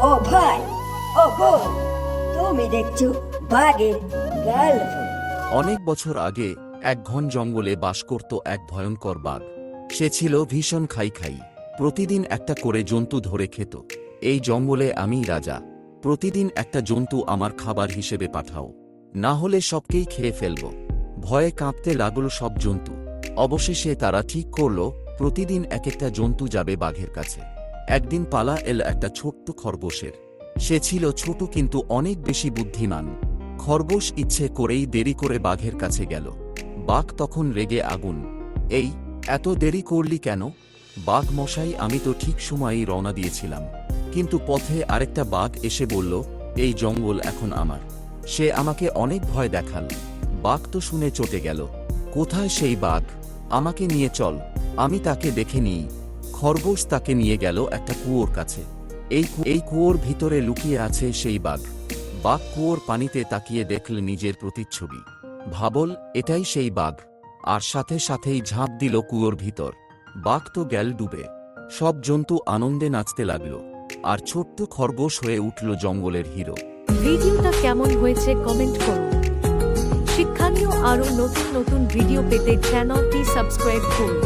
ও ভাই, ও বোন, তুমি দেখছো বাঘের গল্প। অনেক বছর আগে এক ঘন জঙ্গলে বাস করত এক ভয়ঙ্কর বাঘ। সে ছিল ভীষণ খাই। প্রতিদিন একটা করে জন্তু ধরে খেত। এই জঙ্গলে আমিই রাজা। প্রতিদিন একটা জন্তু আমার খাবার হিসেবে পাঠাও, না হলে সবকেই খেয়ে ফেলব। ভয়ে কাঁপতে লাগল সব জন্তু। অবশেষে তারা ঠিক করল, প্রতিদিন এক একটা জন্তু যাবে বাঘের কাছে। একদিন পালা এল একটা ছোট্ট খরগোশের। সে ছিল ছোট কিন্তু অনেক বেশি বুদ্ধিমান। খরগোশ ইচ্ছে করেই দেরি করে বাঘের কাছে গেল। বাঘ তখন রেগে আগুন। এই, এত দেরি করলি কেন? বাঘ মশাই, আমি তো ঠিক সময়েই রওনা দিয়েছিলাম, কিন্তু পথে আরেকটা বাঘ এসে বলল, এই জঙ্গল এখন আমার। সে আমাকে অনেক ভয় দেখাল। বাঘ তো শুনে চটে গেল। কোথায় সেই বাঘ? আমাকে নিয়ে চল, আমি তাকে দেখে নিই। খরগোশ তাকে নিয়ে গেল একটা কুয়োর কাছে। এই কুয়োর ভিতরে লুকিয়ে আছে সেই বাঘ। বাঘ কুয়োর পানিতে তাকিয়ে দেখল নিজের প্রতিচ্ছবি। ভাবল, এটাই সেই বাঘ। আর সাথে সাথেই ঝাঁপ দিল কুয়োর ভিতর। বাঘ তো গেল ডুবে। সব জন্তু আনন্দে নাচতে লাগল, আর ছোট্ট খরগোশ হয়ে উঠল জঙ্গলের হিরো। ভিডিওটা কেমন হয়েছে কমেন্ট করুন। শিক্ষণীয় আরও নতুন নতুন ভিডিও পেতে চ্যানেলটি সাবস্ক্রাইব করুন।